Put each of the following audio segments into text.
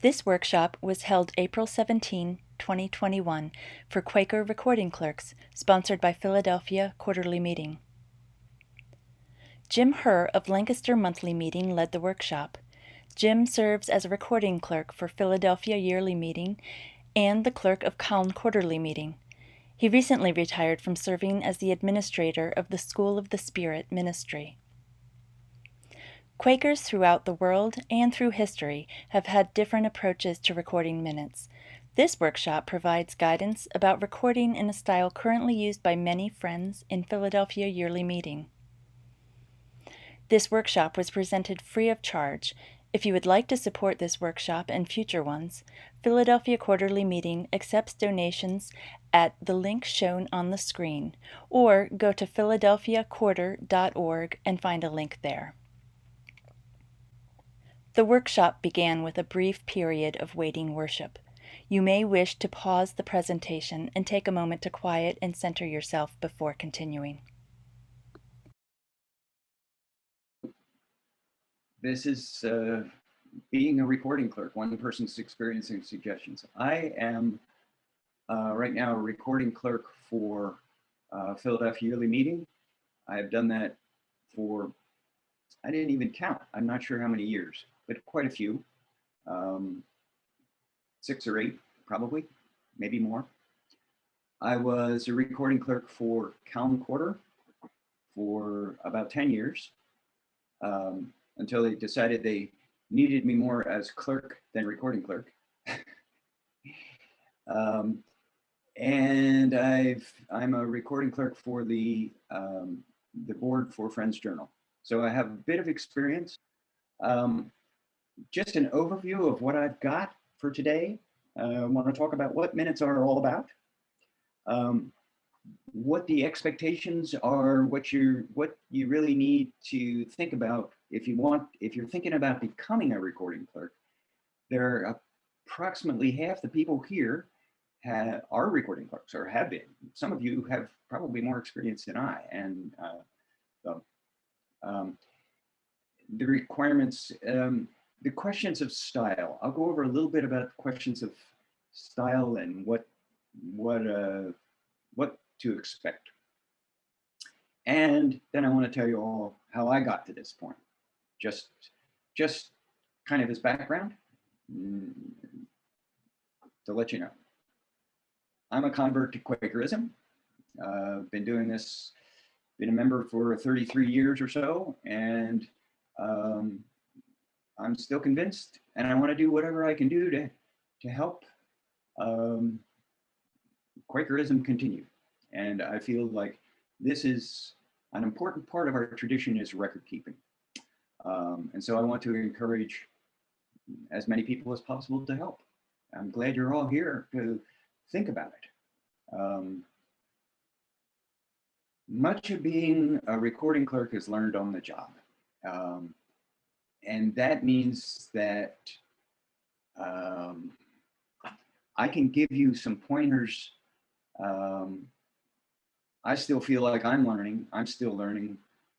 This workshop was held April 17, 2021 for Quaker Recording Clerks, sponsored by Philadelphia Quarterly Meeting. Jim Herr of Lancaster Monthly Meeting led the workshop. Jim serves as a recording clerk for Philadelphia Yearly Meeting and the clerk of Calne Quarterly Meeting. He recently retired from serving as the administrator of the School of the Spirit ministry. Quakers throughout the world and through history have had different approaches to recording minutes. This workshop provides guidance about recording in a style currently used by many friends in Philadelphia Yearly Meeting. This workshop was presented free of charge. If you would like to support this workshop and future ones, Philadelphia Quarterly Meeting accepts donations at the link shown on the screen, or go to philadelphiaquarter.org and find a link there. The workshop began with a brief period of waiting worship. You may wish to pause the presentation and take a moment to quiet and center yourself before continuing. This is being a recording clerk, one person's experiencing suggestions. I am right now a recording clerk for Philadelphia Yearly Meeting. I've done that for, I didn't even count, I'm not sure how many years, but quite a few, 6 or 8 probably, maybe more. I was a recording clerk for Calne Quarter for about 10 years. Until they decided they needed me more as clerk than recording clerk. And I'm a recording clerk for the board for Friends Journal. So I have a bit of experience. Just an overview of what I've got for today. I want to talk about what minutes are all about. What the expectations are, what you really need to think about if you're thinking about becoming a recording clerk. There are approximately half the people here are recording clerks or have been. Some of you have probably more experience than I, and the requirements, the questions of style. I'll go over a little bit about the questions of style and what to expect. And then I want to tell you all how I got to this point. Just kind of as background to let you know. I'm a convert to Quakerism. Been doing this, been a member for 33 years or so, and I'm still convinced, and I want to do whatever I can do to help Quakerism continue. And I feel like this is an important part of our tradition is record keeping. And so I want to encourage as many people as possible to help. I'm glad you're all here to think about it. Much of being a recording clerk is learned on the job. And that means that I can give you some pointers. I still feel like I'm learning. I'm still learning.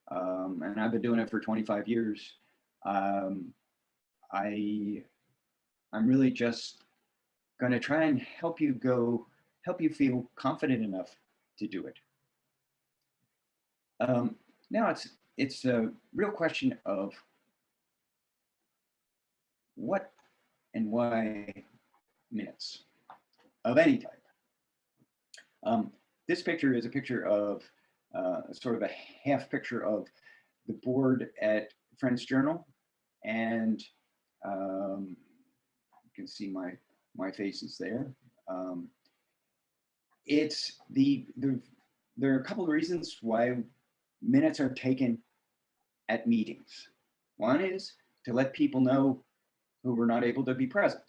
And I've been doing it for 25 years. I'm really just going to try and help you feel confident enough to do it. Now it's a real question of what and why minutes of any type. This picture is a picture of sort of a half picture of the board at Friends Journal, and you can see my faces there. There are a couple of reasons why minutes are taken at meetings. One is to let people know who were not able to be present.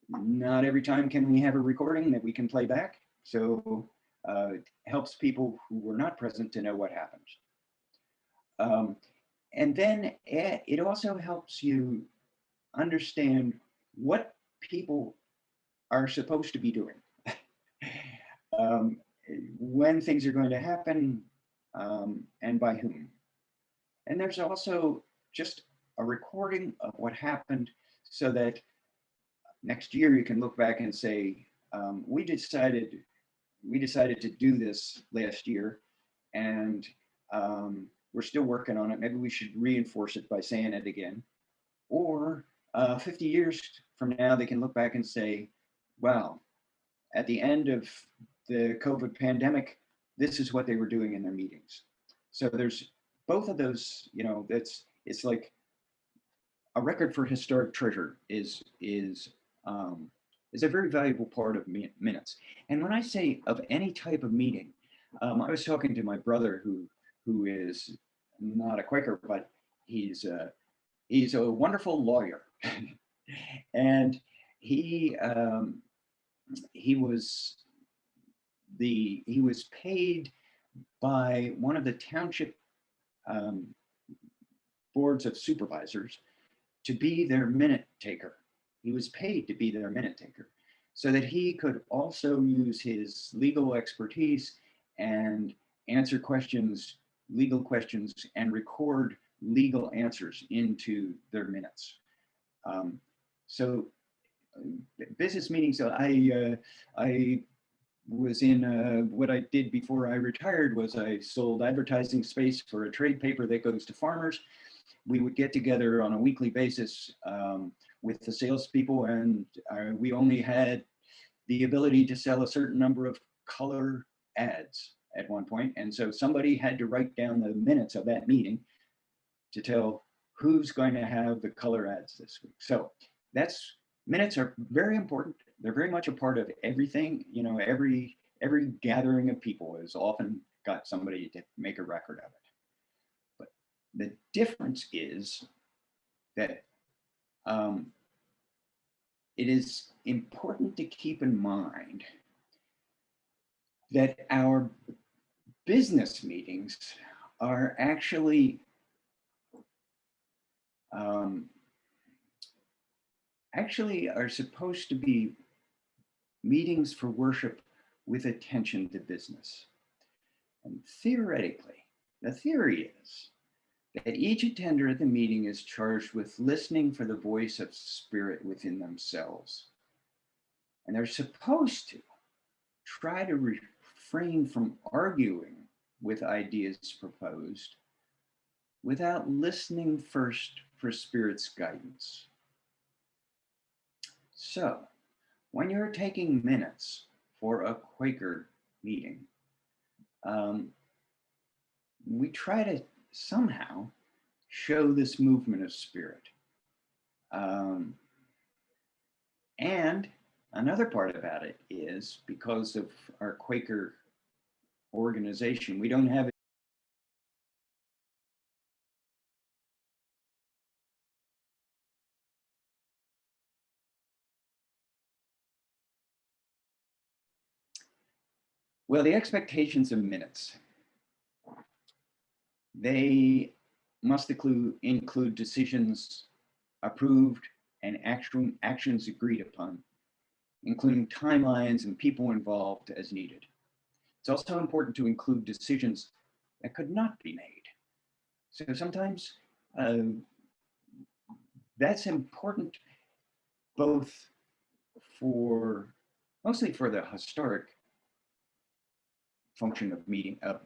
Not every time can we have a recording that we can play back, so it helps people who were not present to know what happened. And then it also helps you understand what people are supposed to be doing. when things are going to happen, and by whom. And there's also just a recording of what happened so that next year you can look back and say, we decided to do this last year, and we're still working on it. Maybe we should reinforce it by saying it again. Or 50 years from now, they can look back and say, wow, at the end of the COVID pandemic, this is what they were doing in their meetings. So there's both of those, it's like a record for historic treasure is a very valuable part of minutes. And when I say of any type of meeting, I was talking to my brother who is not a Quaker, but he's a wonderful lawyer, and he was paid by one of the township boards of supervisors to be their minute taker. He was paid to be their minute taker so that he could also use his legal expertise and answer questions, legal questions, and record legal answers into their minutes. So business meetings, I was in what I did before I retired was I sold advertising space for a trade paper that goes to farmers. We would get together on a weekly basis with the salespeople, and we only had the ability to sell a certain number of color ads at one point. And so somebody had to write down the minutes of that meeting to tell who's going to have the color ads this week. So minutes are very important. They're very much a part of everything. Every gathering of people has often got somebody to make a record of it. But the difference is that it is important to keep in mind that our business meetings are actually are supposed to be meetings for worship with attention to business. And theoretically, the theory is that each attender at the meeting is charged with listening for the voice of spirit within themselves. And they're supposed to try to refrain from arguing with ideas proposed without listening first for spirit's guidance. So, when you're taking minutes for a Quaker meeting, we try to somehow show this movement of spirit. And another part about it is because of our Quaker organization, we don't have well, the expectations of minutes. They must include decisions approved and actions agreed upon, including timelines and people involved as needed. It's also important to include decisions that could not be made. So sometimes that's important both mostly for the historic function of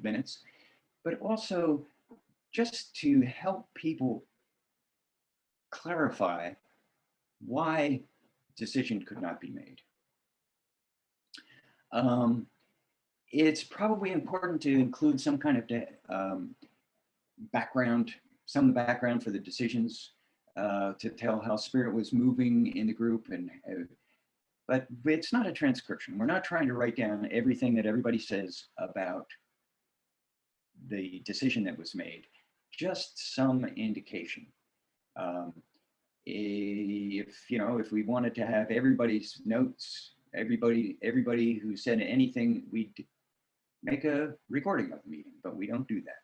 minutes, but also just to help people clarify why decision could not be made. It's probably important to include some kind of background, some of the background for the decisions, to tell how spirit was moving in the group, but it's not a transcription. We're not trying to write down everything that everybody says about the decision that was made, just some indication. If we wanted to have everybody's notes, everybody who said anything, we'd make a recording of the meeting, but we don't do that.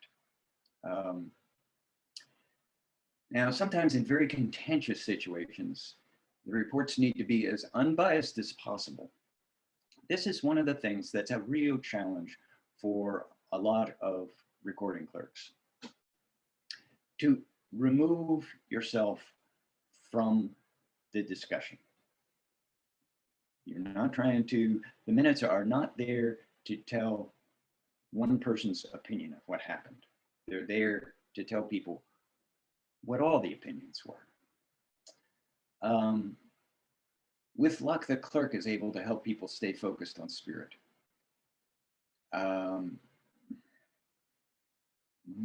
Now, sometimes in very contentious situations, the reports need to be as unbiased as possible. this is one of the things that's a real challenge for a lot of recording clerks, to remove yourself from the discussion. You're not trying to, the minutes are not there to tell one person's opinion of what happened. They're there to tell people what all the opinions were. With luck, the clerk is able to help people stay focused on spirit.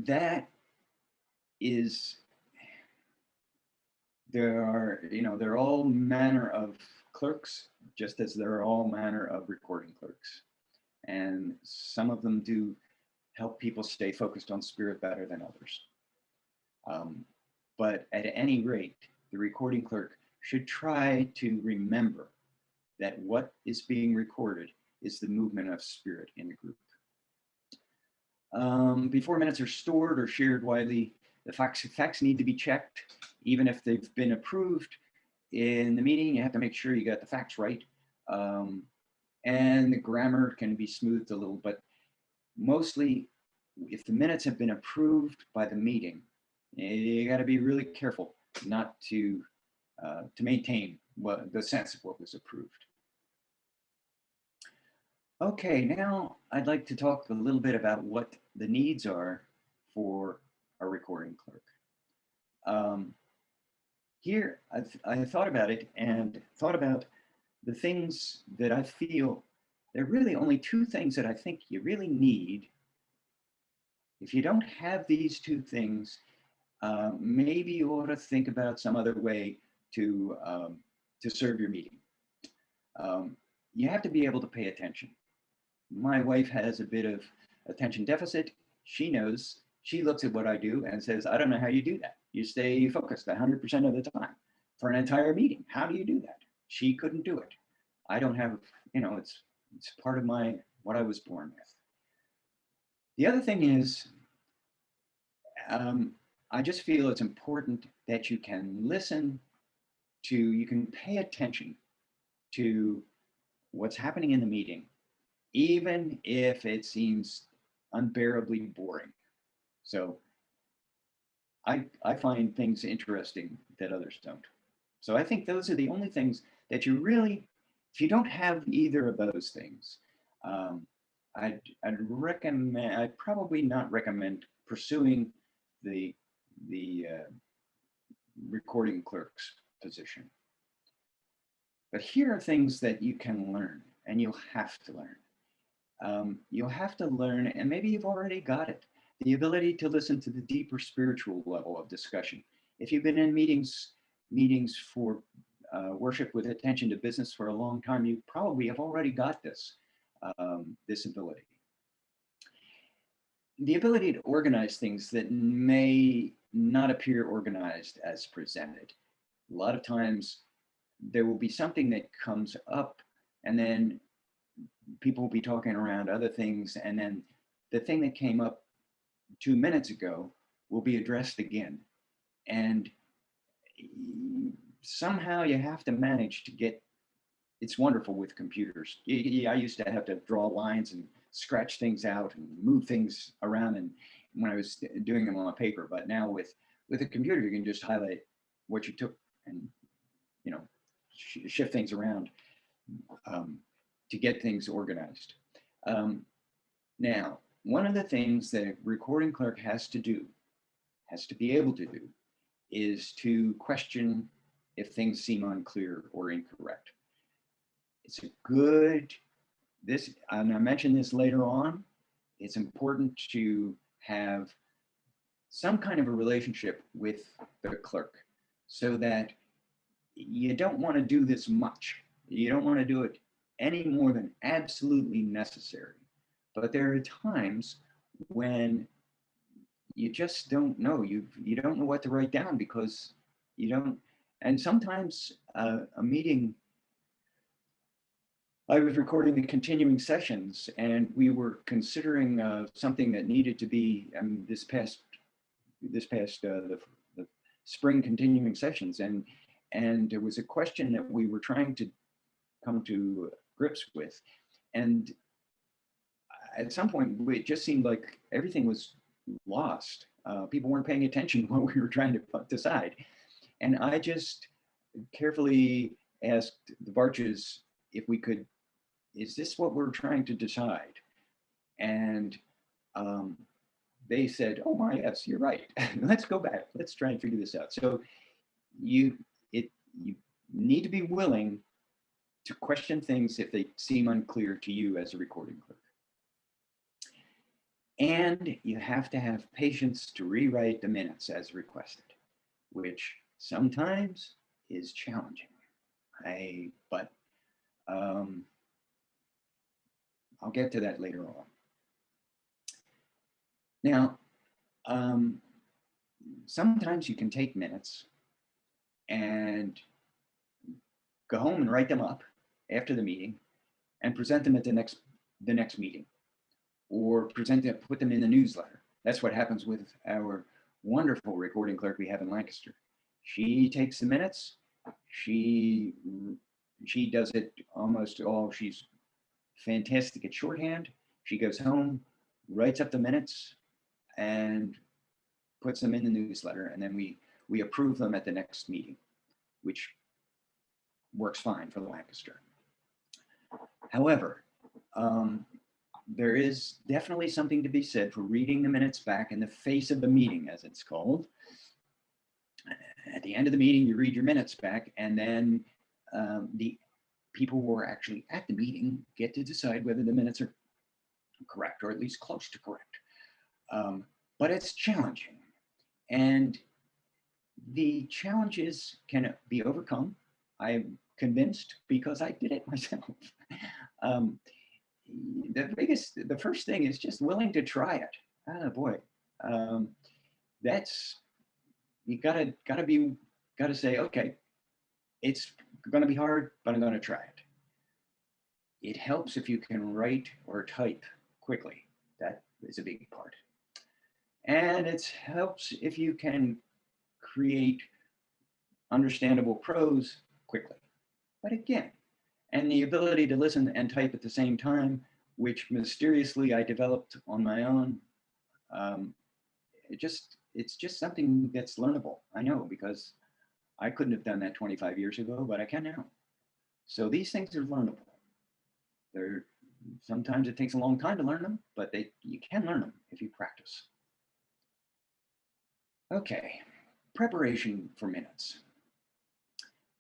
That is, there are all manner of clerks, just as there are all manner of recording clerks. And some of them do help people stay focused on spirit better than others. But at any rate, the recording clerk should try to remember that what is being recorded is the movement of spirit in the group. Before minutes are stored or shared widely, the facts need to be checked. Even if they've been approved in the meeting, you have to make sure you got the facts right. And the grammar can be smoothed a little, but mostly if the minutes have been approved by the meeting, you got to be really careful not to maintain the sense of what was approved. Okay, now I'd like to talk a little bit about what the needs are for a recording clerk. Here, I thought about it and thought about the things that I feel. There are really only two things that I think you really need. If you don't have these two things, maybe you ought to think about some other way to serve your meeting. You have to be able to pay attention. My wife has a bit of attention deficit. She knows, she looks at what I do and says, I don't know how you do that. You stay focused 100% of the time for an entire meeting. How do you do that? She couldn't do it. I don't have, it's part of what I was born with. The other thing is, I just feel it's important that you can listen to, you can pay attention to what's happening in the meeting, even if it seems unbearably boring. So I find things interesting that others don't. So I think those are the only things that you really, if you don't have either of those things, I'd probably not recommend pursuing the recording clerk's position. But here are things that you can learn, and you'll have to learn. You'll have to learn, and maybe you've already got it, the ability to listen to the deeper spiritual level of discussion. If you've been in meetings for worship with attention to business for a long time, you probably have already got this ability. The ability to organize things that may not appear organized as presented. A lot of times there will be something that comes up, and then people will be talking around other things, and then the thing that came up 2 minutes ago will be addressed again. And somehow you have to manage to get, it's wonderful with computers. I used to have to draw lines and scratch things out and move things around, and when I was doing them on a paper. But now with a computer, you can just highlight what you took and shift things around to get things organized. Now, one of the things that a recording clerk has to be able to do, is to question if things seem unclear or incorrect. It's and I mentioned this later on, it's important to have some kind of a relationship with the clerk so that you don't want to do this much. You don't want to do it any more than absolutely necessary. But there are times when you just don't know. You don't know what to write down because you don't. And sometimes a meeting, I was recording the continuing sessions, and we were considering something that needed to be this past the spring continuing sessions, and there was a question that we were trying to come to grips with, And at some point, it just seemed like everything was lost. People weren't paying attention to what we were trying to decide. And I just carefully asked the Barches if we could, is this what we're trying to decide? And they said, oh my, yes, you're right. Let's go back. Let's try and figure this out. So you need to be willing to question things if they seem unclear to you as a recording clerk. And you have to have patience to rewrite the minutes as requested, which sometimes is challenging. But I'll get to that later on. Now, sometimes you can take minutes and go home and write them up after the meeting and present them at the next meeting, or put them in the newsletter. That's what happens with our wonderful recording clerk we have in Lancaster. She takes the minutes. She does it almost all. She's fantastic at shorthand. She goes home, writes up the minutes, and puts them in the newsletter, and then we approve them at the next meeting, which works fine for Lancaster. However, there is definitely something to be said for reading the minutes back in the face of the meeting, as it's called. At the end of the meeting, you read your minutes back, and then the people who are actually at the meeting get to decide whether the minutes are correct, or at least close to correct. But it's challenging, and the challenges can be overcome. I'm convinced, because I did it myself. The first thing is just willing to try it. Oh boy, that's, you gotta say, okay, it's gonna be hard, but I'm gonna try it. It helps if you can write or type quickly. That is a big part. And it helps if you can create understandable prose quickly. But again, and the ability to listen and type at the same time, which mysteriously I developed on my own. It's just something that's learnable. I know, because I couldn't have done that 25 years ago, but I can now. So these things are learnable. Sometimes it takes a long time to learn them, but you can learn them if you practice. Okay, preparation for minutes.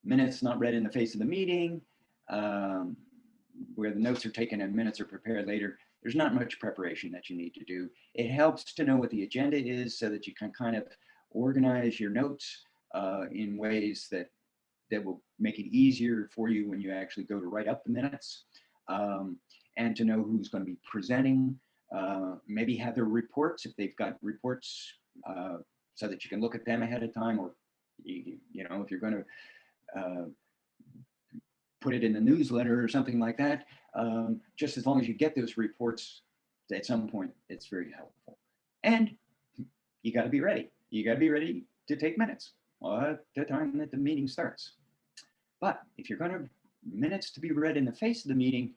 Minutes not read in the face of the meeting, where the notes are taken and minutes are prepared later. There's not much preparation that you need to do. It helps to know what the agenda is so that you can kind of organize your notes in ways that will make it easier for you when you actually go to write up the minutes, and to know who's going to be presenting. Maybe have their reports, if they've got reports, so that you can look at them ahead of time, or you know, if you're going to put it in the newsletter or something like that. Just as long as you get those reports at some point, it's very helpful. And you got to be ready. You got to be ready to take minutes at the time that the meeting starts. But if you're going to minutes to be read in the face of the meeting,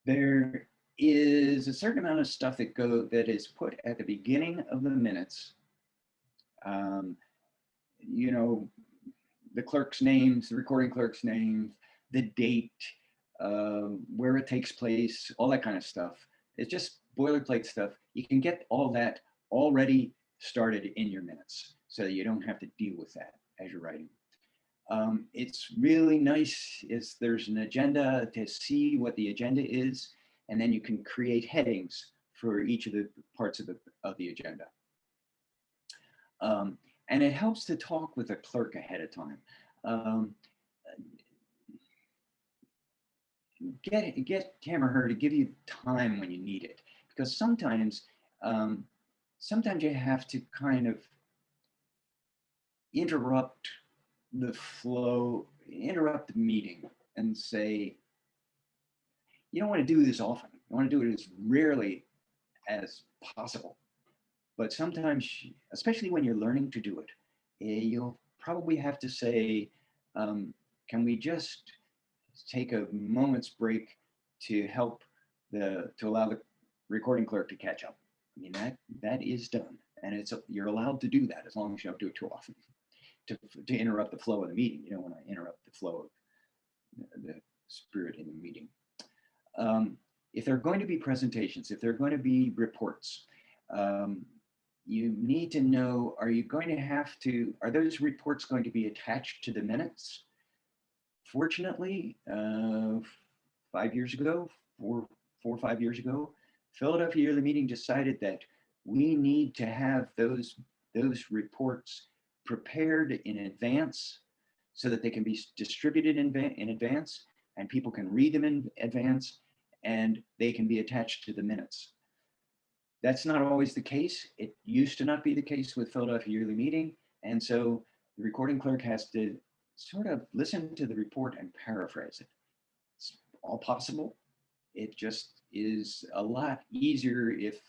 there is a certain amount of stuff that is put at the beginning of the minutes. You know, the clerk's names, the recording clerk's names, the date, where it takes place, all that kind of stuff. It's just boilerplate stuff. You can get all that already started in your minutes, so that you don't have to deal with that as you're writing. It's really nice is there's an agenda to see what the agenda is, and then you can create headings for each of the parts of the agenda. And it helps to talk with the clerk ahead of time. Get him or her to give you time when you need it, because sometimes you have to kind of interrupt the flow, interrupt the meeting, and say, you don't want to do this often. You want to do it as rarely as possible. But sometimes, especially when you're learning to do it, you'll probably have to say, can we just take a moment's break to help to allow the recording clerk to catch up. I mean, that is done, and you're allowed to do that as long as you don't do it too often to interrupt the flow of the meeting. You don't want to interrupt the flow of the spirit in the meeting. If there are going to be presentations, if there are going to be reports, you need to know, are those reports going to be attached to the minutes? Fortunately, 5 years ago, four or 5 years ago, Philadelphia Yearly Meeting decided that we need to have those reports prepared in advance so that they can be distributed in advance and people can read them in advance and they can be attached to the minutes. That's not always the case. It used to not be the case with Philadelphia Yearly Meeting. And so the recording clerk has to sort of listen to the report and paraphrase it. It's all possible. It just is a lot easier if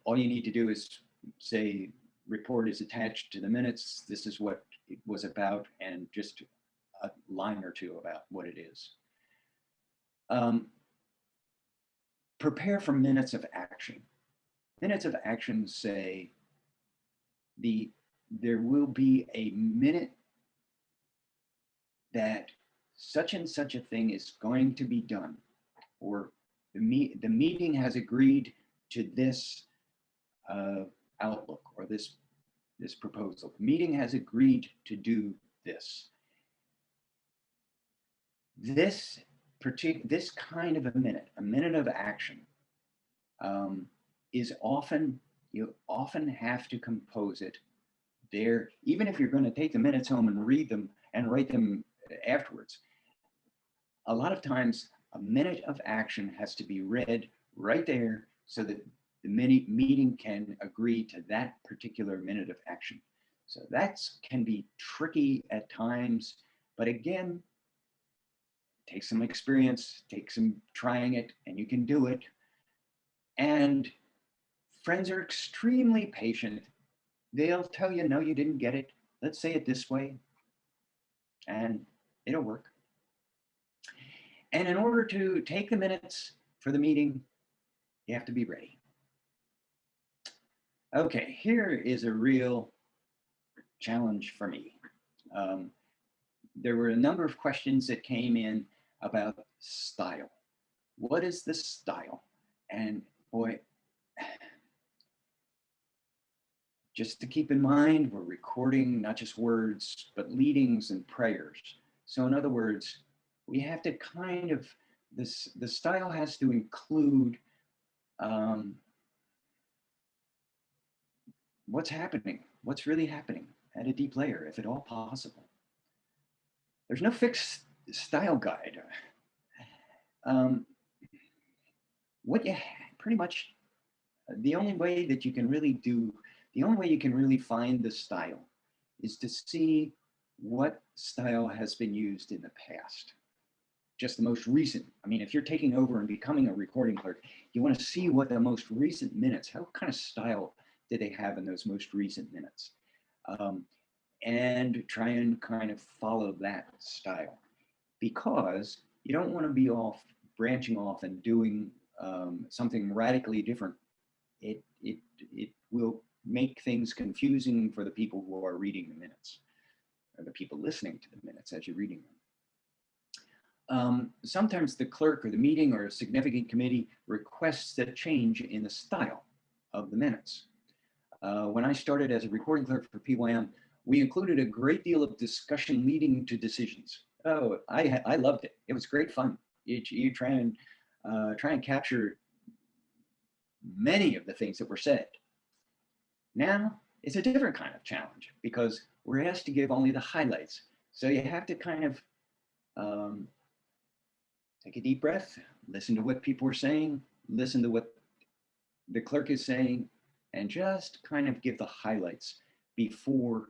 all you need to do is say, report is attached to the minutes, this is what it was about, and just a line or two about what it is. Prepare for minutes of action. Minutes of action say there will be a minute that such and such a thing is going to be done, or the meeting has agreed to this outlook or this proposal. The meeting has agreed to do this. This kind of a minute of action, is often, you often have to compose it there, even if you're going to take the minutes home and read them and write them afterwards. A lot of times, a minute of action has to be read right there so that the meeting can agree to that particular minute of action. So that can be tricky at times, but again, take some experience, take some trying it, and you can do it. And friends are extremely patient. They'll tell you, no, you didn't get it. Let's say it this way, and it'll work. And in order to take the minutes for the meeting, you have to be ready. Okay, here is a real challenge for me. There were a number of questions that came in about style. What is the style? And boy, just to keep in mind, we're recording not just words, but leadings and prayers. So in other words, we have to kind of, the style has to include what's happening, what's really happening at a deep layer, if at all possible. There's no fixed style guide. Pretty much the only way you can really find the style is to see what style has been used in the past. Just the most recent. I mean, if you're taking over and becoming a recording clerk, you want to see what the most recent minutes, what kind of style did they have in those most recent minutes? And try and kind of follow that style, because you don't want to be branching off and doing something radically different. It will make things confusing for the people who are reading the minutes, or the people listening to the minutes as you're reading them. Sometimes the clerk or the meeting or a significant committee requests a change in the style of the minutes. When I started as a recording clerk for PYM, we included a great deal of discussion leading to decisions. Oh, I loved it. It was great fun. You try and capture many of the things that were said. Now, it's a different kind of challenge because we're asked to give only the highlights. So you have to kind of take a deep breath, listen to what people are saying, listen to what the clerk is saying, and just kind of give the highlights before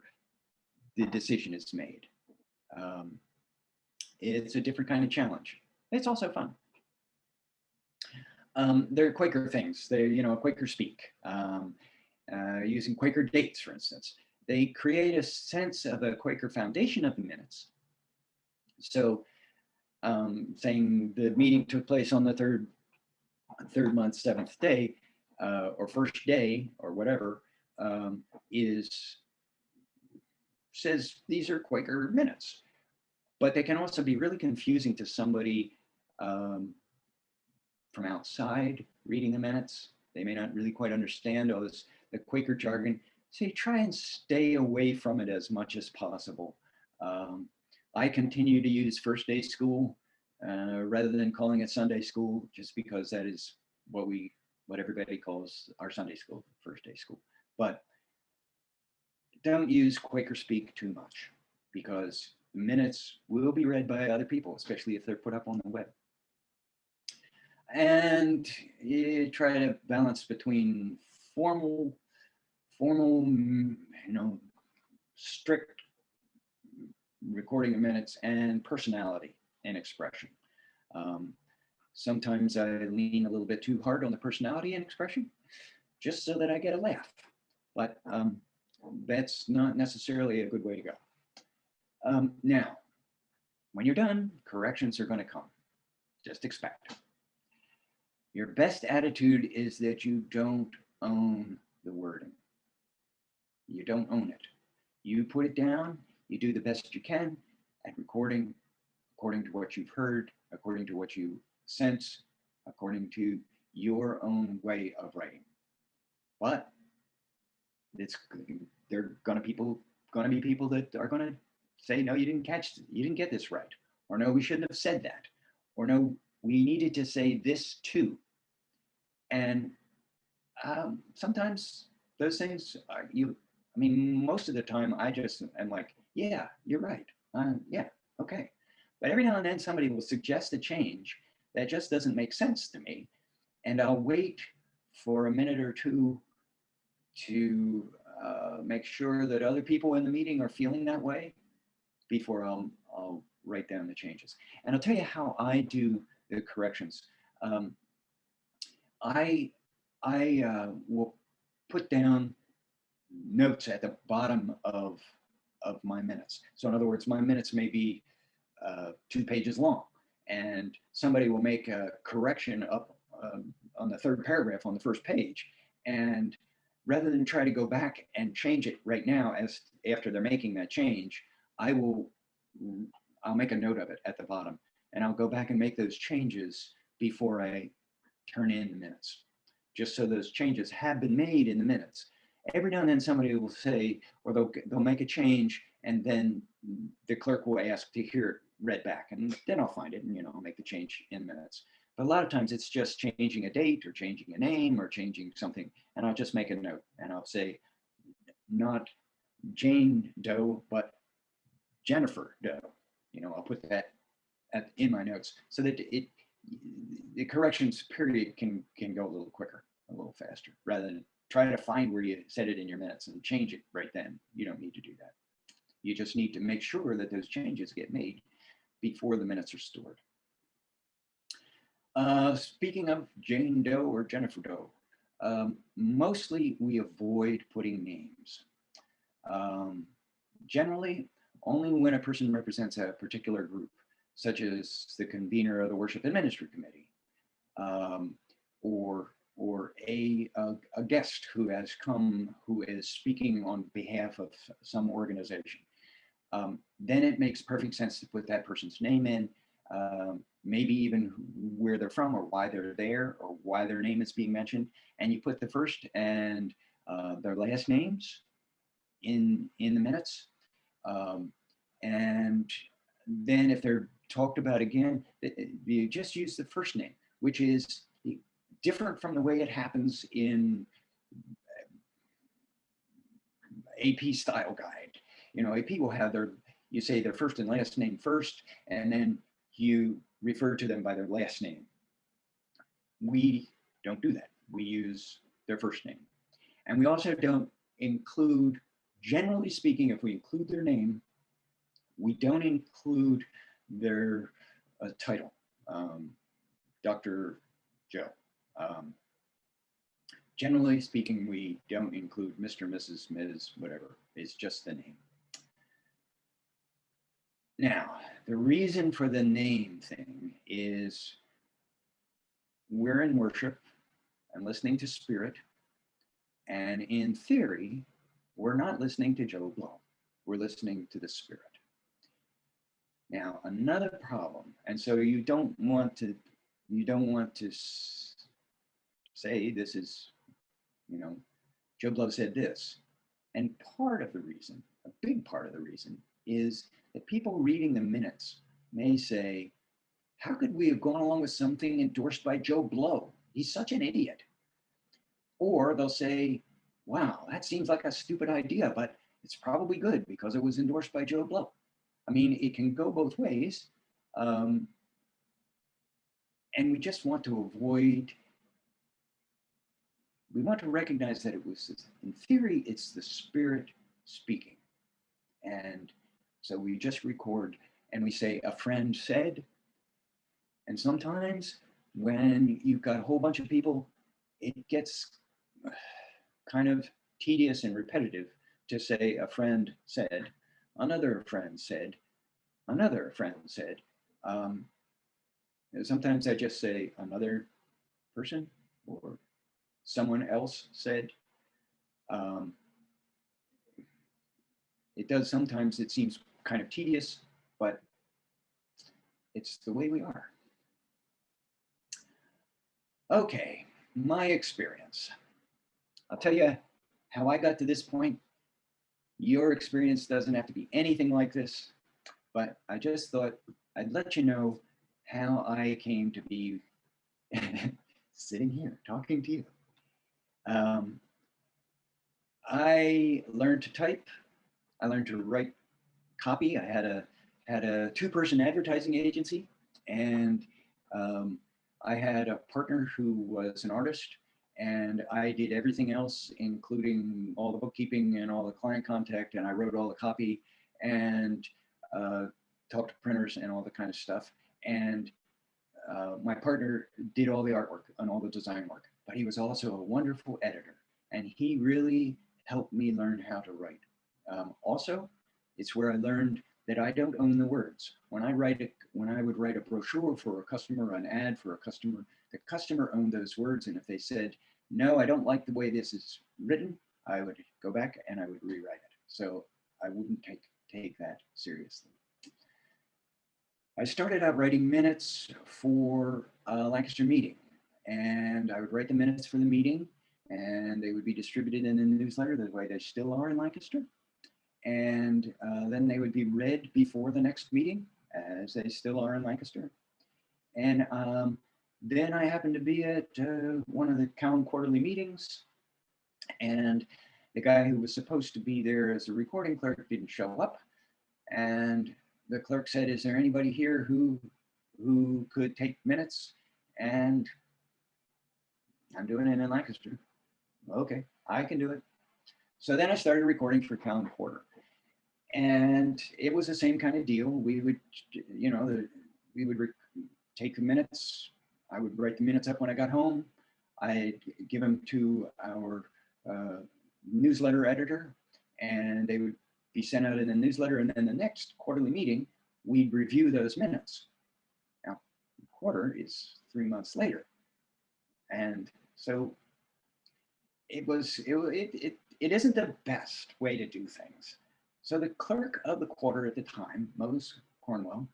the decision is made. It's a different kind of challenge. It's also fun. There are Quaker things. They're, Quaker speak, using Quaker dates, for instance. They create a sense of a Quaker foundation of the minutes. So saying the meeting took place on the third month, seventh day, or first day, or whatever, says these are Quaker minutes. But they can also be really confusing to somebody from outside reading the minutes. They may not really quite understand all this, the Quaker jargon. So you try and stay away from it as much as possible. I continue to use first day school rather than calling it Sunday school, just because that is what everybody calls our Sunday school, first day school. But don't use Quaker speak too much, because minutes will be read by other people, especially if they're put up on the web. And you try to balance between formal, strict recording of minutes and personality and expression. Sometimes I lean a little bit too hard on the personality and expression, just so that I get a laugh. But that's not necessarily a good way to go. Now, when you're done, corrections are going to come. Just expect. Your best attitude is that you don't own the wording. You don't own it. You put it down, you do the best you can at recording, according to what you've heard, according to what you sense, according to your own way of writing. But there are going to be people that are going to say, no, you didn't get this right, or no, we shouldn't have said that, or no, we needed to say this too. And sometimes those things most of the time I just am like, yeah, you're right. Yeah, okay. But every now and then somebody will suggest a change that just doesn't make sense to me. And I'll wait for a minute or two to make sure that other people in the meeting are feeling that way before I'll write down the changes. And I'll tell you how I do the corrections. I will put down notes at the bottom of my minutes. So in other words, my minutes may be 2 pages long, and somebody will make a correction up on the third paragraph on the first page. And rather than try to go back and change it right now, as after they're making that change, I'll make a note of it at the bottom, and I'll go back and make those changes before I turn in the minutes, just so those changes have been made in the minutes. Every now and then somebody will say, or they'll make a change, and then the clerk will ask to hear it read back, and then I'll find it, and I'll make the change in minutes. But a lot of times it's just changing a date or changing a name or changing something, and I'll just make a note, and I'll say, not Jane Doe, but Jennifer Doe. I'll put that in my notes so that the corrections period can go a little quicker, a little faster, rather than try to find where you said it in your minutes and change it right then. You don't need to do that. You just need to make sure that those changes get made before the minutes are stored. Speaking of Jane Doe or Jennifer Doe, mostly we avoid putting names. Generally, only when a person represents a particular group, such as the convener of the Worship and Ministry Committee, or a guest who has come, who is speaking on behalf of some organization. Then it makes perfect sense to put that person's name in, maybe even where they're from or why they're there or why their name is being mentioned. And you put the first and their last names in the minutes. And then if they're talked about again, you just use the first name, which is different from the way it happens in AP style guide. AP will have you say their first and last name first, and then you refer to them by their last name. We don't do that. We use their first name. And we also don't include, generally speaking, if we include their name, we don't include their title, Dr. Joe. Generally speaking, we don't include Mr., Mrs., Ms., whatever. It's just the name. Now, the reason for the name thing is we're in worship and listening to Spirit. And in theory, we're not listening to Joe Blow. We're listening to the Spirit. Now, another problem, and so you don't want to say this is, Joe Blow said this. And part of the reason, a big part of the reason, is that people reading the minutes may say, how could we have gone along with something endorsed by Joe Blow? He's such an idiot. Or they'll say, wow, that seems like a stupid idea, but it's probably good because it was endorsed by Joe Blow. I mean, it can go both ways. And we just want to recognize that it was, in theory, it's the Spirit speaking. And so we just record and we say, a friend said. And sometimes when you've got a whole bunch of people, it gets kind of tedious and repetitive to say, a friend said, another friend said, another friend said. Sometimes I just say, another person or someone else said. It does sometimes, it seems kind of tedious, but it's the way we are. Okay, my experience. I'll tell you how I got to this point. Your experience doesn't have to be anything like this, but I just thought I'd let you know how I came to be sitting here talking to you. I learned to type. I learned to write copy. I had a two-person advertising agency, and I had a partner who was an artist, and I did everything else, including all the bookkeeping and all the client contact, and I wrote all the copy and talked to printers and all the kind of stuff. And my partner did all the artwork and all the design work, but he was also a wonderful editor, and he really helped me learn how to write. Also, it's where I learned that I don't own the words. When I would write a brochure for a customer, an ad for a customer, the customer owned those words. And if they said, no, I don't like the way this is written, I would go back and I would rewrite it. So I wouldn't take that seriously. I started out writing minutes for a Lancaster meeting, and I would write the minutes for the meeting, and they would be distributed in the newsletter the way they still are in Lancaster. And then they would be read before the next meeting, as they still are in Lancaster. And then I happened to be at one of the town quarterly meetings, and the guy who was supposed to be there as a recording clerk didn't show up. And the clerk said, is there anybody here who could take minutes? And I'm doing it in Lancaster. Okay, I can do it. So then I started recording for Town Quarter. And it was the same kind of deal. We would, take the minutes. I would write the minutes up when I got home. I'd give them to our newsletter editor, and they would be sent out in the newsletter. And then the next quarterly meeting, we'd review those minutes. Now, quarter is 3 months later. And so it isn't the best way to do things. So the clerk of the quarter at the time, Mose Cornwell,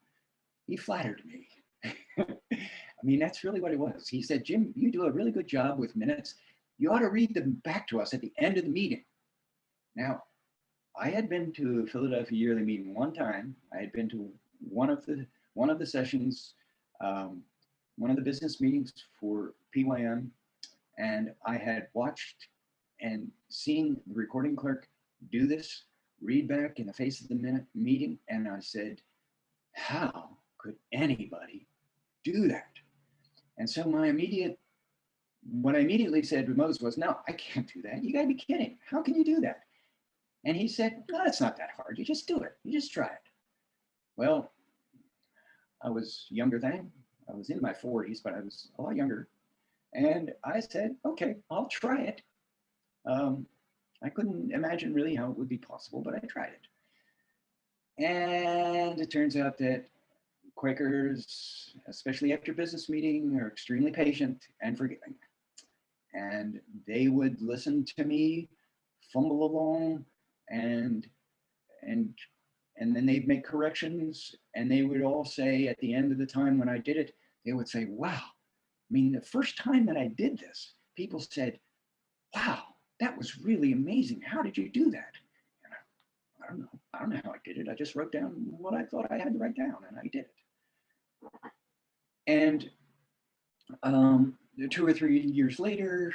he flattered me. I mean, that's really what it was. He said, Jim, you do a really good job with minutes. You ought to read them back to us at the end of the meeting. Now, I had been to a Philadelphia yearly meeting one time. I had been to one of the sessions, one of the business meetings for PYM, and I had watched and seen the recording clerk do this, read back in the face of the meeting, and I said, how could anybody do that? And so what I immediately said to Moses was, no, I can't do that. You gotta be kidding. How can you do that? And he said, no, it's not that hard. You just do it. You just try it. Well, I was younger then. I was in my 40s, but I was a lot younger. And I said, okay, I'll try it. I couldn't imagine really how it would be possible, but I tried it. And it turns out that Quakers, especially after business meeting, are extremely patient and forgiving. And they would listen to me fumble along and and and then they'd make corrections, and they would all say at the end of the time when I did it, they would say, wow, I mean, the first time that I did this, people said, wow, that was really amazing. How did you do that? And I don't know. I don't know how I did it. I just wrote down what I thought I had to write down, and I did it. And 2 or 3 years later,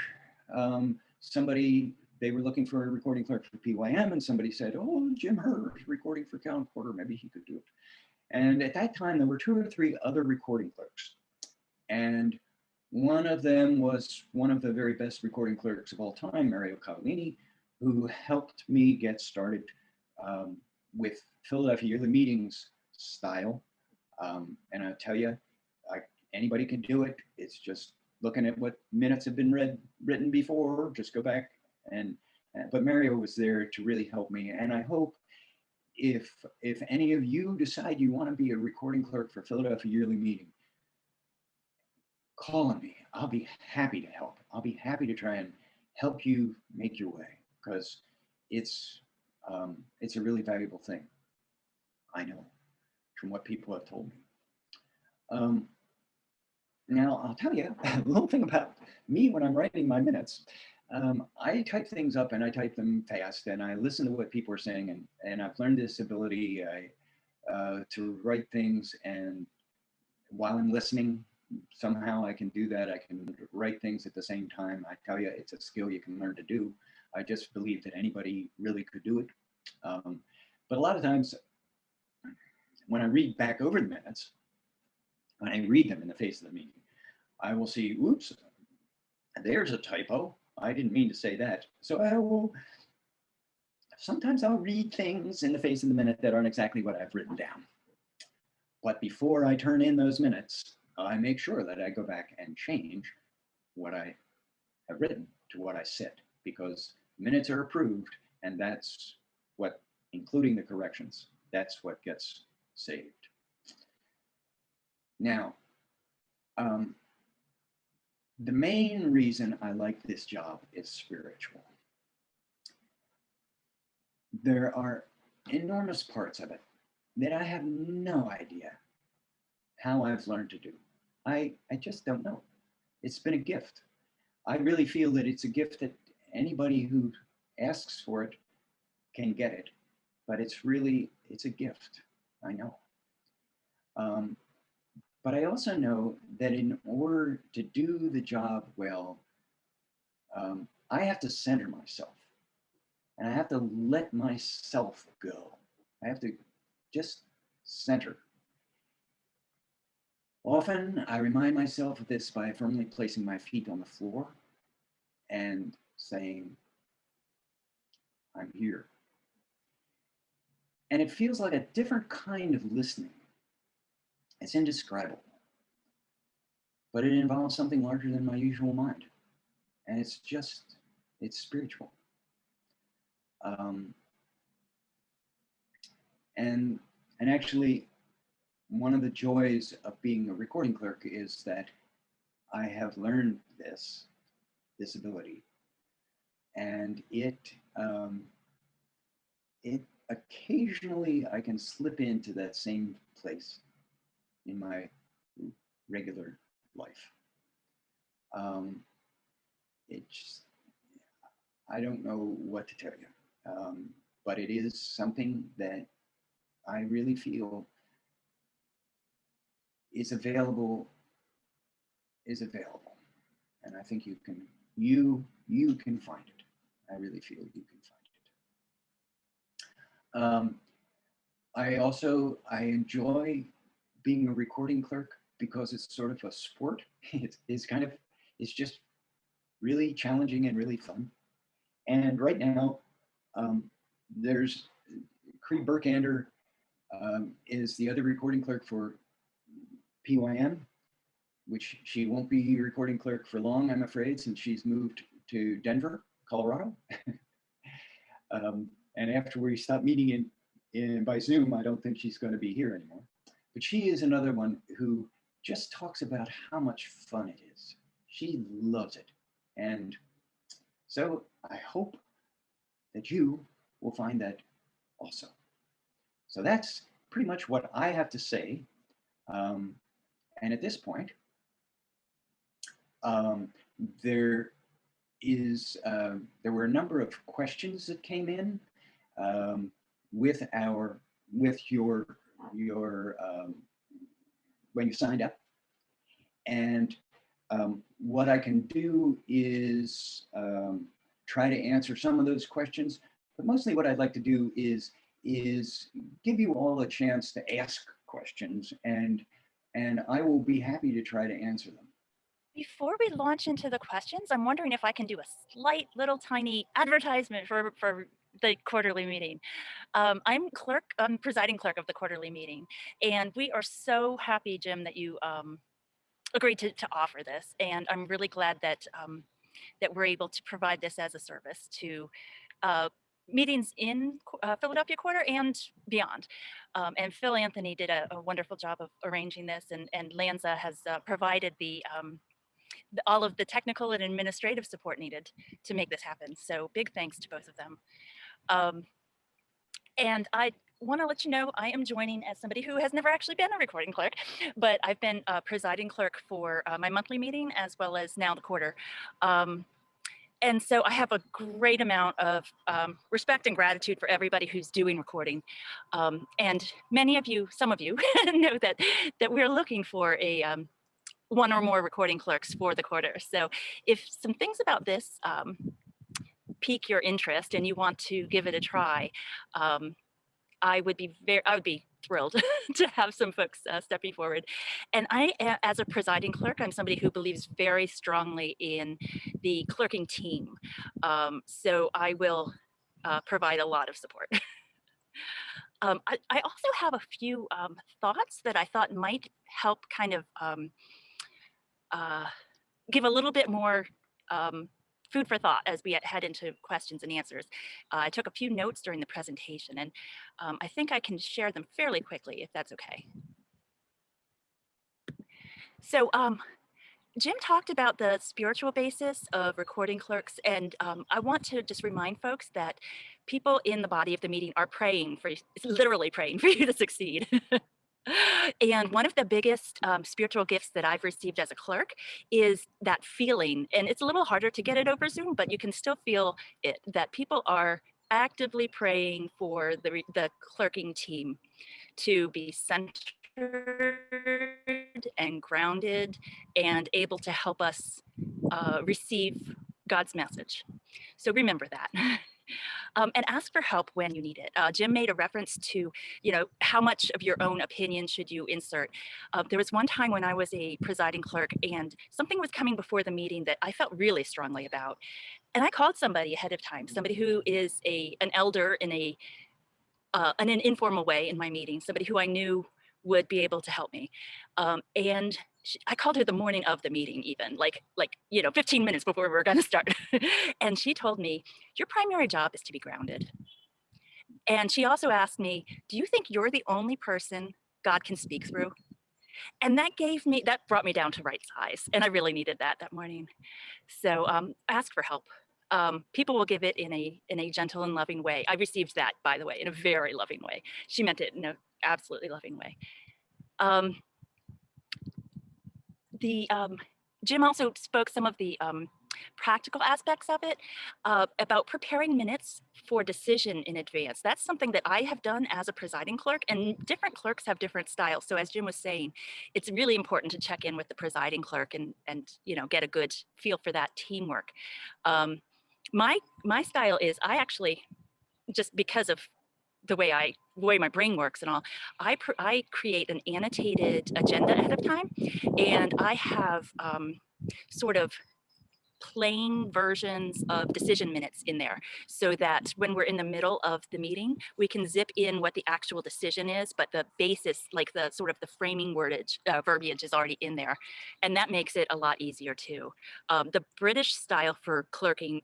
somebody, they were looking for a recording clerk for PYM, and somebody said, oh, Jim Hurd recording for Cow and Quarter, maybe he could do it. And at that time, there were 2 or 3 other recording clerks. And one of them was one of the very best recording clerks of all time, Mario Cavallini, who helped me get started with Philadelphia Yearly Meetings style. And I tell you, anybody can do it. It's just looking at what minutes have been written before, just go back but Mario was there to really help me. And I hope if any of you decide you want to be a recording clerk for Philadelphia Yearly Meeting, call on me. I'll be happy to help. I'll be happy to try and help you make your way, because it's a really valuable thing. I know from what people have told me. Now, I'll tell you a little thing about me when I'm writing my minutes. I type things up and I type them fast, and I listen to what people are saying, and I've learned this ability to write things, and while I'm listening, somehow I can do that. I can write things at the same time. I tell you, it's a skill you can learn to do. I just believe that anybody really could do it. But a lot of times when I read back over the minutes, when I read them in the face of the meeting, I will see, oops, there's a typo. I didn't mean to say that. So sometimes I'll read things in the face of the minute that aren't exactly what I've written down. But before I turn in those minutes, I make sure that I go back and change what I have written to what I said, because minutes are approved, and that's what, including the corrections, that's what gets saved. Now, the main reason I like this job is spiritual. There are enormous parts of it that I have no idea how I've learned to do. I just don't know. It's been a gift. I really feel that it's a gift that anybody who asks for it can get it, but it's a gift. I know. But I also know that in order to do the job well, I have to center myself, and I have to let myself go. I have to just center. Often I remind myself of this by firmly placing my feet on the floor and saying, I'm here. And it feels like a different kind of listening. It's indescribable, but it involves something larger than my usual mind. And it's spiritual. And actually, one of the joys of being a recording clerk is that I have learned this ability, and it occasionally I can slip into that same place in my regular life. I don't know what to tell you, but it is something that I really feel is available, and I think you can find it. I really feel you can find it. I enjoy being a recording clerk because it's sort of a sport. It's just really challenging and really fun. And right now, there's Cree Burkander is the other recording clerk for PYM, which she won't be recording clerk for long, I'm afraid, since she's moved to Denver, Colorado. And after we stopped meeting by Zoom. I don't think she's going to be here anymore. But she is another one who just talks about how much fun it is. She loves it. And so I hope that you will find that also. So that's pretty much what I have to say. And at this point, there were a number of questions that came in with your when you signed up, and what I can do is try to answer some of those questions, but mostly what I'd like to do is give you all a chance to ask questions, and I will be happy to try to answer them. Before we launch into the questions, I'm wondering if I can do a slight little tiny advertisement for the quarterly meeting. I'm presiding clerk of the quarterly meeting, and we are so happy, Jim, that you agreed to offer this. And I'm really glad that that we're able to provide this as a service to meetings in Philadelphia Quarter and beyond. And Phil Anthony did a wonderful job of arranging this, and Lanza has provided all of the technical and administrative support needed to make this happen. So big thanks to both of them. And I want to let you know I am joining as somebody who has never actually been a recording clerk, but I've been presiding clerk for my monthly meeting as well as now the quarter. And so I have a great amount of respect and gratitude for everybody who's doing recording. And many of you, some of you know that we're looking for a one or more recording clerks for the quarter. So if some things about this pique your interest and you want to give it a try, I would be thrilled to have some folks stepping forward. And as a presiding clerk, I'm somebody who believes very strongly in the clerking team. So I will provide a lot of support. I also have a few thoughts that I thought might help kind of give a little bit more food for thought as we head into questions and answers. I took a few notes during the presentation, and I think I can share them fairly quickly if that's okay. So Jim talked about the spiritual basis of recording clerks, and I want to just remind folks that people in the body of the meeting are praying for you, literally praying for you to succeed. And one of the biggest spiritual gifts that I've received as a clerk is that feeling, and it's a little harder to get it over Zoom, but you can still feel it, that people are actively praying for the clerking team to be centered and grounded and able to help us receive God's message. So remember that. And ask for help when you need it. Jim made a reference to, how much of your own opinion should you insert. There was one time when I was a presiding clerk and something was coming before the meeting that I felt really strongly about. And I called somebody ahead of time, somebody who is an elder in in an informal way in my meeting, somebody who I knew would be able to help me. And I called her the morning of the meeting, even like 15 minutes before we were going to start. And she told me, your primary job is to be grounded. And she also asked me, do you think you're the only person God can speak through? And that brought me down to right size. And I really needed that morning. So ask for help. People will give it in a gentle and loving way. I received that, by the way, in a very loving way. She meant it in an absolutely loving way. Jim also spoke some of the practical aspects of it, about preparing minutes for decision in advance. That's something that I have done as a presiding clerk, and different clerks have different styles. So as Jim was saying, it's really important to check in with the presiding clerk and get a good feel for that teamwork. My style is, I actually, just because of the way my brain works and all, I create an annotated agenda ahead of time, and I have sort of plain versions of decision minutes in there, so that when we're in the middle of the meeting, we can zip in what the actual decision is, but the basis, like the sort of the framing verbiage is already in there. And that makes it a lot easier too. The British style for clerking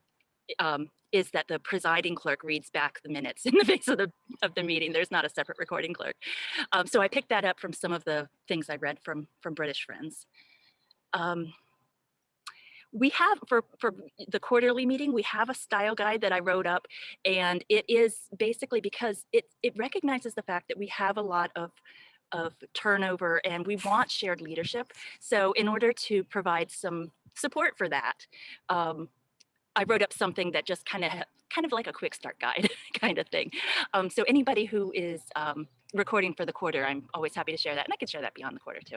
is that the presiding clerk reads back the minutes in the face of the meeting. There's not a separate recording clerk. So I picked that up from some of the things I read from British friends. We have, for the quarterly meeting, we have a style guide that I wrote up, and it is basically because it recognizes the fact that we have a lot of turnover and we want shared leadership. So in order to provide some support for that, I wrote up something that just kind of like a quick start guide kind of thing. So anybody who is recording for the quarter, I'm always happy to share that, and I can share that beyond the quarter too.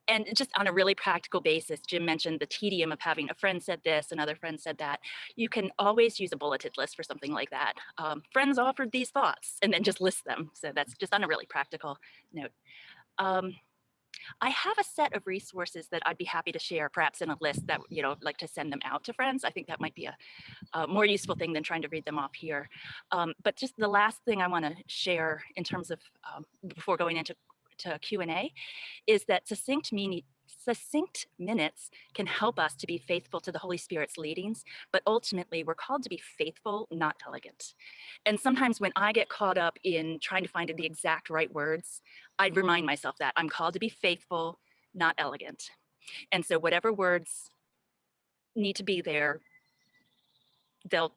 And just on a really practical basis, Jim mentioned the tedium of having a friend said this, another friend said that. You can always use a bulleted list for something like that. Friends offered these thoughts, and then just list them. So that's just on a really practical note. I have a set of resources that I'd be happy to share, perhaps in a list that, like to send them out to friends. I think that might be a more useful thing than trying to read them off here. But just the last thing I want to share in terms of, before going into Q&A, is that succinct minutes can help us to be faithful to the Holy Spirit's leadings, but ultimately we're called to be faithful, not elegant. And sometimes when I get caught up in trying to find the exact right words, I'd remind myself that I'm called to be faithful, not elegant. And so whatever words need to be there, they'll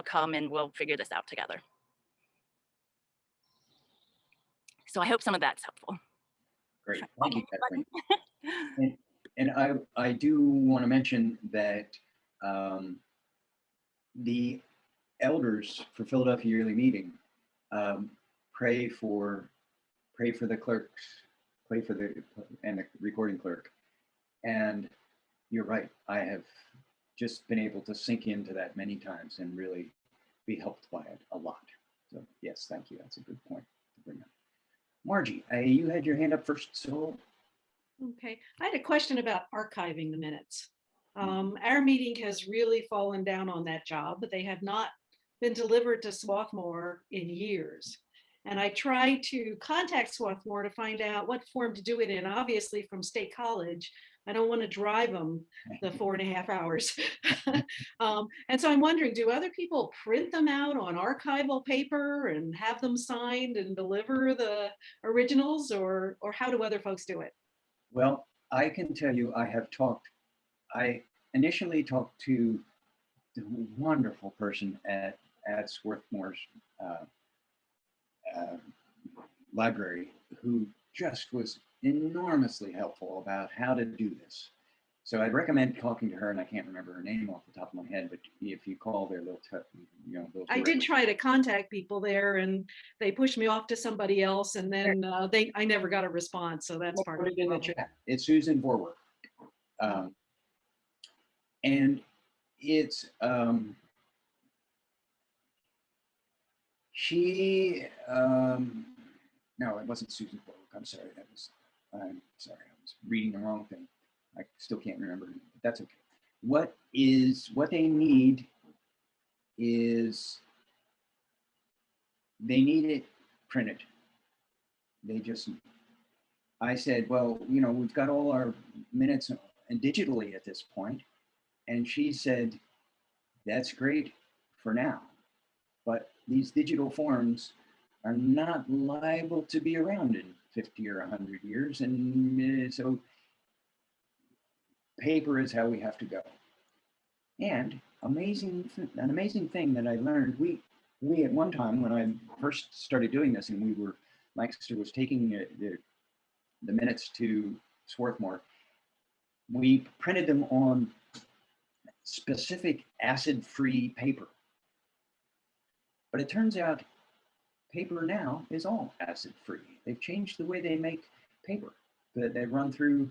come and we'll figure this out together. So I hope some of that's helpful. Great, thank you, Kathleen. And I do want to mention that the elders for Philadelphia Yearly Meeting pray for the clerks, and the recording clerk. And you're right, I have just been able to sink into that many times and really be helped by it a lot. So yes, thank you. That's a good point to bring up. Margie, you had your hand up first, so. Okay, I had a question about archiving the minutes. Our meeting has really fallen down on that job, but they have not been delivered to Swarthmore in years. And I tried to contact Swarthmore to find out what form to do it in. Obviously from State College, I don't want to drive them the 4.5 hours. And so I'm wondering, do other people print them out on archival paper and have them signed and deliver the originals, or how do other folks do it? Well, I can tell you, I initially talked to the wonderful person at Swarthmore's library, who just was enormously helpful about how to do this. So I'd recommend talking to her, and I can't remember her name off the top of my head, but if you call there, I did try to contact people there, and they pushed me off to somebody else, and then I never got a response. So that's part of it. In the chat. It's Susan Vorwerk. And it's no, it wasn't Susan Vorwerk. I'm sorry. I'm sorry. I was reading the wrong thing. I still can't remember, but that's okay. What they need is they need it printed. I said, well, we've got all our minutes and digitally at this point. And she said, that's great for now, but these digital forms are not liable to be around in 50 or 100 years. And so paper is how we have to go. And an amazing thing that I learned, we at one time, when I first started doing this, and Lancaster was taking the minutes to Swarthmore, we printed them on specific acid-free paper. But it turns out paper now is all acid-free. They've changed the way they make paper. They run through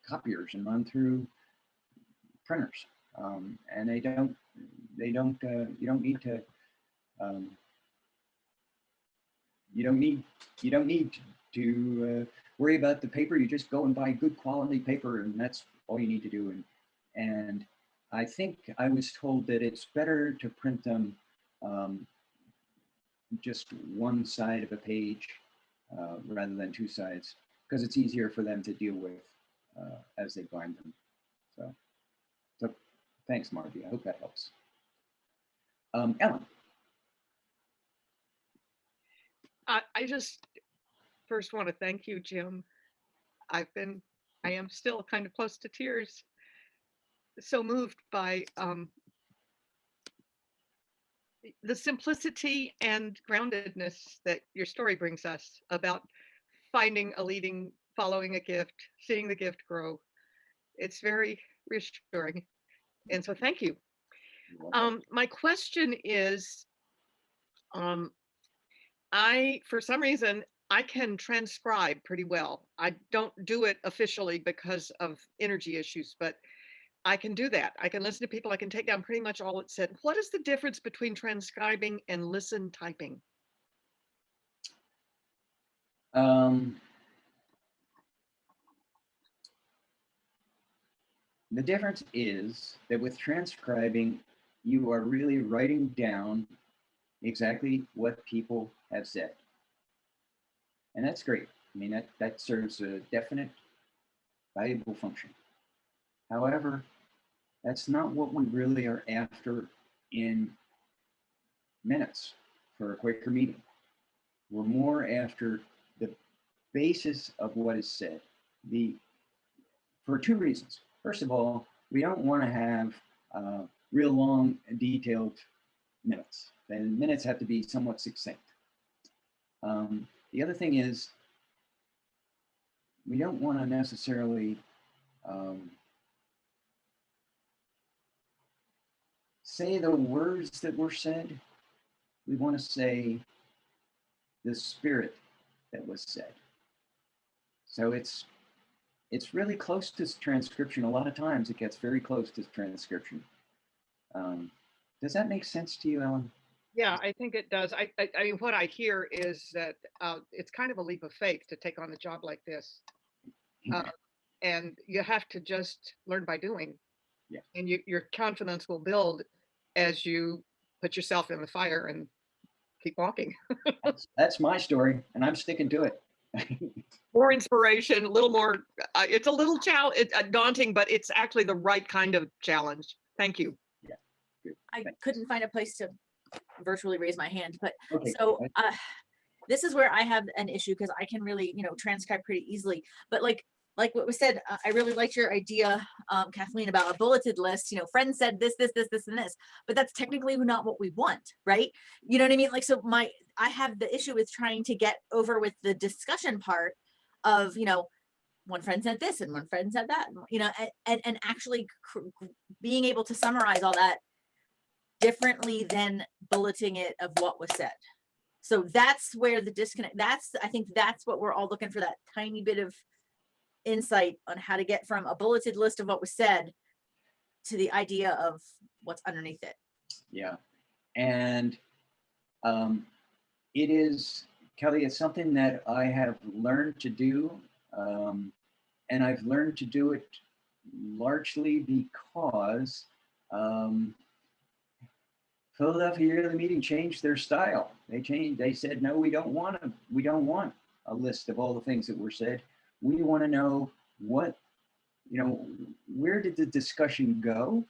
copiers and run through printers, and you don't need to worry about the paper. You just go and buy good quality paper, and that's all you need to do. And I think I was told that it's better to print them just one side of a page rather than two sides, because it's easier for them to deal with as they bind them. So Thanks, Margie. I hope that helps. Ellen. I just first want to thank you, Jim. I am still kind of close to tears. So moved by the simplicity and groundedness that your story brings us about finding a leading, following a gift, seeing the gift grow. It's very reassuring. And so thank you. My question is, for some reason, I can transcribe pretty well. I don't do it officially because of energy issues, but I can do that. I can listen to people. I can take down pretty much all it said. What is the difference between transcribing and listen typing? The difference is that with transcribing, you are really writing down exactly what people have said. And that's great. I mean, that serves a definite, valuable function. However, that's not what we really are after in minutes for a Quaker meeting. We're more after the basis of what is said. For two reasons. First of all, we don't want to have real long, detailed minutes. The minutes have to be somewhat succinct. The other thing is, we don't want to necessarily say the words that were said. We want to say the spirit that was said. So it's really close to transcription. A lot of times it gets very close to transcription. Does that make sense to you, Ellen? Yeah, I think it does. I mean, what I hear is that it's kind of a leap of faith to take on a job like this. And you have to just learn by doing. Yeah. And your confidence will build as you put yourself in the fire and keep walking. That's my story, and I'm sticking to it. More inspiration, a little more. It's a little daunting, but it's actually the right kind of challenge. Thank you. Yeah. Good. I Thanks. couldn't find a place to virtually raise my hand, but Okay. so this is where I have an issue because I can really, transcribe pretty easily. But like what was said, I really liked your idea, Kathleen, about a bulleted list. Friends said this, and this, but that's technically not what we want, right? You know what I mean? Like, so I have the issue with trying to get over with the discussion part of, one friend said this and one friend said that, and actually being able to summarize all that differently than bulleting it of what was said. So that's where the disconnect, I think that's what we're all looking for, that tiny bit of insight on how to get from a bulleted list of what was said to the idea of what's underneath it. Yeah. And it is, Kelly, it's something that I have learned to do. And I've learned to do it largely because Philadelphia Yearly Meeting changed their style. They said, no, we don't want a list of all the things that were said. We want to know where did the discussion go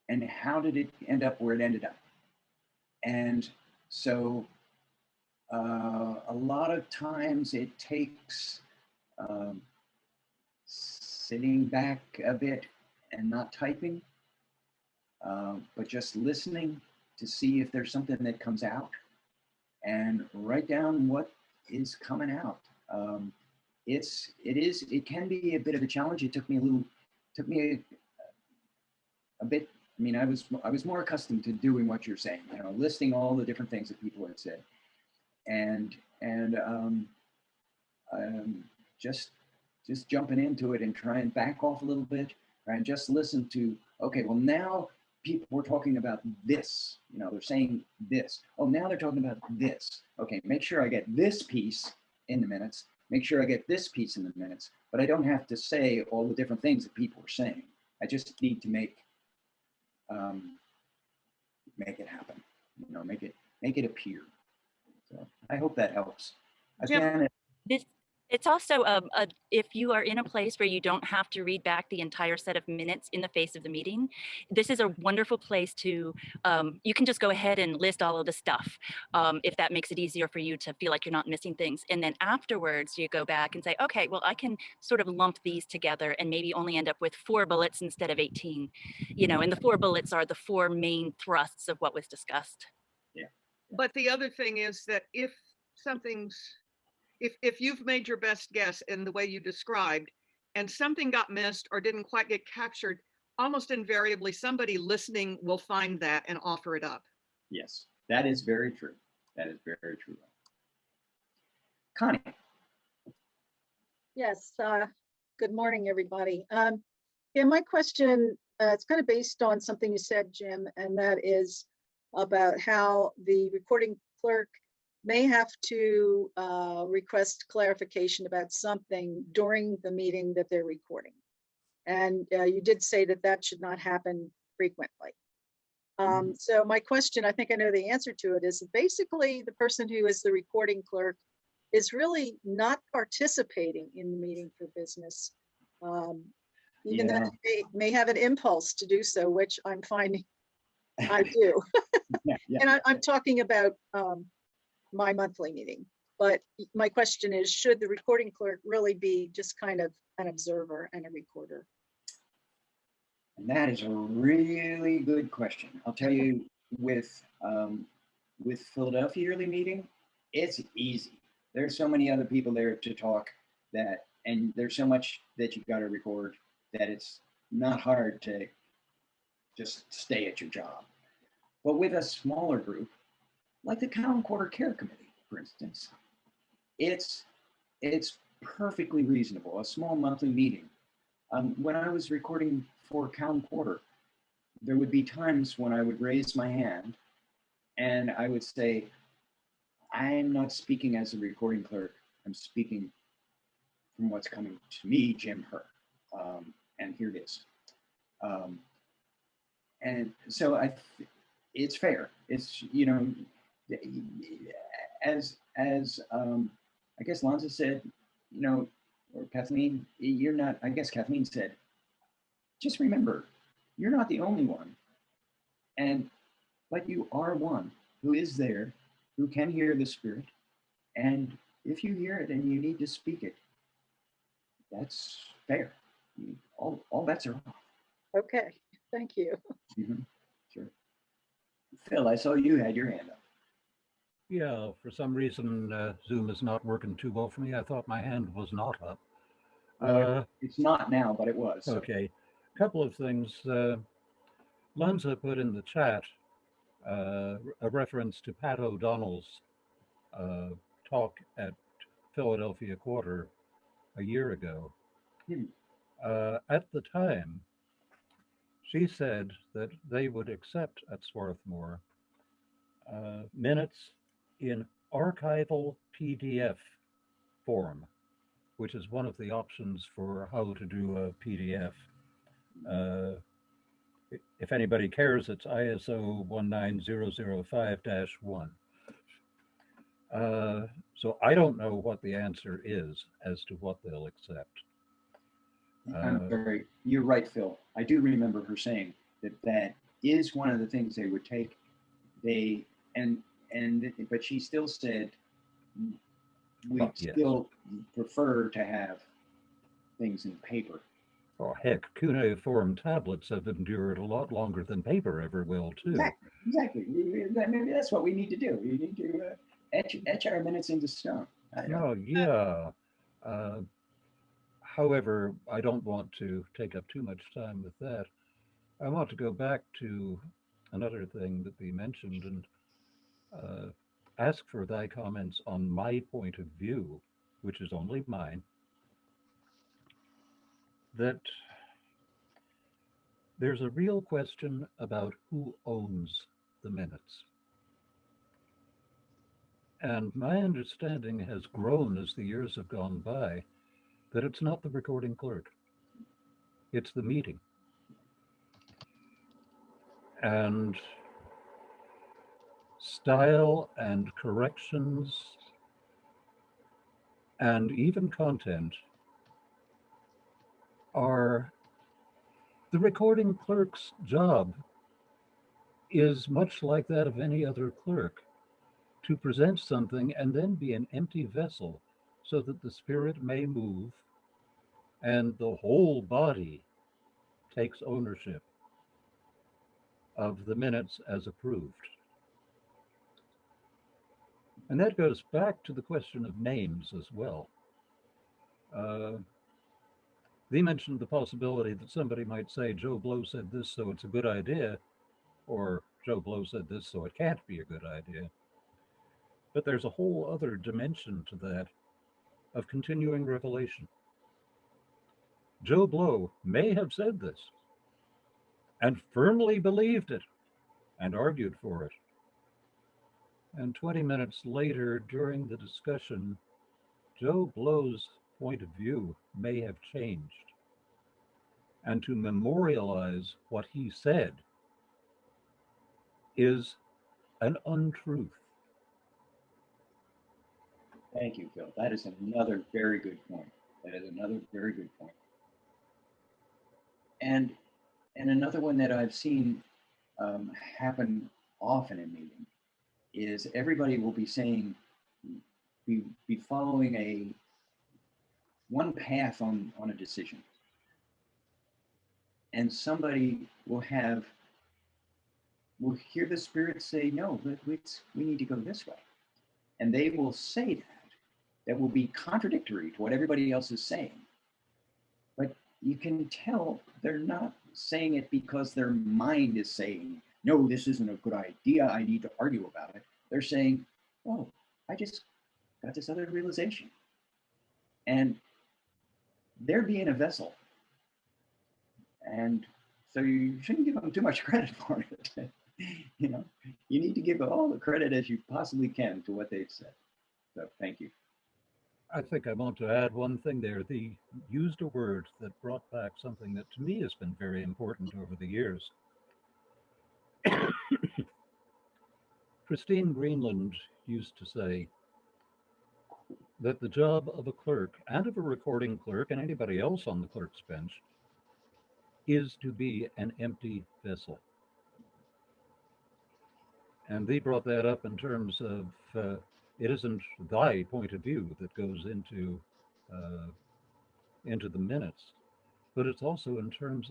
and how did it end up where it ended up? And so a lot of times it takes sitting back a bit and not typing, but just listening to see if there's something that comes out and write down what is coming out. It can be a bit of a challenge. It took me a bit. I mean, I was more accustomed to doing what you're saying, listing all the different things that people had said, and just jumping into it and try and back off a little bit and just listen to, okay, well, now people were talking about this, they're saying this. Oh, now they're talking about this. Okay, make sure I get this piece in the minutes, make sure I get this piece in the minutes, but I don't have to say all the different things that people are saying. I just need to make it happen, make it appear. So I hope that helps. Again, It It's also, if you are in a place where you don't have to read back the entire set of minutes in the face of the meeting, this is a wonderful place to, you can just go ahead and list all of the stuff, if that makes it easier for you to feel like you're not missing things. And then afterwards, you go back and say, okay, well, I can sort of lump these together and maybe only end up with 4 bullets instead of 18, you know, and the 4 bullets are the 4 main thrusts of what was discussed. Yeah. But the other thing is that if something's, if you've made your best guess in the way you described and something got missed or didn't quite get captured, almost invariably somebody listening will find that and offer it up. Yes, that is very true. That is very true. Connie. Yes, good morning, everybody. Yeah, my question, it's kind of based on something you said, Jim, and that is about how the recording clerk may have to request clarification about something during the meeting that they're recording. And you did say that that should not happen frequently. So my question, I think I know the answer to it, is basically the person who is the recording clerk is really not participating in the meeting for business. Even though they may have an impulse to do so, which I'm finding I do. Yeah. And I'm talking about my monthly meeting. But my question is, should the recording clerk really be just kind of an observer and a recorder? And that is a really good question. I'll tell you, with Philadelphia yearly meeting, it's easy. There's so many other people there to talk that, and there's so much that you've got to record that it's not hard to just stay at your job. But with a smaller group, like the Town Quarter Care Committee, for instance, it's perfectly reasonable, a small monthly meeting. When I was recording for Town Quarter, there would be times when I would raise my hand and I would say, I'm not speaking as a recording clerk, I'm speaking from what's coming to me, Jim Herr. And here it is. And so it's fair. It's, you know, as I guess Lanza said, you know, or Kathleen, you're not, I guess Kathleen said, just remember, you're not the only one. But you are one who is there, who can hear the Spirit. And if you hear it and you need to speak it, that's fair. All bets are off. Okay, thank you. Sure. Phil, I saw you had your hand up. Yeah, for some reason, Zoom is not working too well for me. I thought my hand was not up. It's not now, but it was. So. Okay, a couple of things. Lanza put in the chat a reference to Pat O'Donnell's talk at Philadelphia Quarter a year ago. At the time, she said that they would accept at Swarthmore minutes in archival PDF form, which is one of the options for how to do a PDF. If anybody cares, it's ISO 19005-1. So I don't know what the answer is as to what they'll accept. I'm sorry, you're right, Phil. I do remember her saying that is one of the things they would take. But she still said we still prefer to have things in paper. Oh, heck, cuneiform tablets have endured a lot longer than paper ever will, too. Exactly. Maybe that's what we need to do. We need to etch our minutes into stone. Oh, yeah. However, I don't want to take up too much time with that. I want to go back to another thing that we mentioned and ask for thy comments on my point of view, which is only mine, that there's a real question about who owns the minutes. And my understanding has grown as the years have gone by that it's not the recording clerk, it's the meeting. And style and corrections and even content are the recording clerk's job is much like that of any other clerk, to present something and then be an empty vessel so that the spirit may move and the whole body takes ownership of the minutes as approved. And that goes back to the question of names as well. They mentioned the possibility that somebody might say, Joe Blow said this, so it's a good idea, or Joe Blow said this, so it can't be a good idea. But there's a whole other dimension to that of continuing revelation. Joe Blow may have said this and firmly believed it and argued for it. And 20 minutes later, during the discussion, Joe Blow's point of view may have changed. And to memorialize what he said is an untruth. Thank you, Phil. That is another very good point. That is another very good point. And another one that I've seen happen often in meetings is everybody will be saying, be following one path on a decision. And somebody will hear the spirit say, no, we need to go this way. And they will say that will be contradictory to what everybody else is saying. But you can tell they're not saying it because their mind is saying, no, this isn't a good idea, I need to argue about it. They're saying, oh, I just got this other realization. And they're being a vessel. And so you shouldn't give them too much credit for it. You know, you need to give all the credit as you possibly can to what they've said. So thank you. I think I want to add one thing there. They used a word that brought back something that to me has been very important over the years. Christine Greenland used to say that the job of a clerk and of a recording clerk and anybody else on the clerk's bench is to be an empty vessel. And they brought that up in terms of it isn't thy point of view that goes into the minutes, but it's also in terms of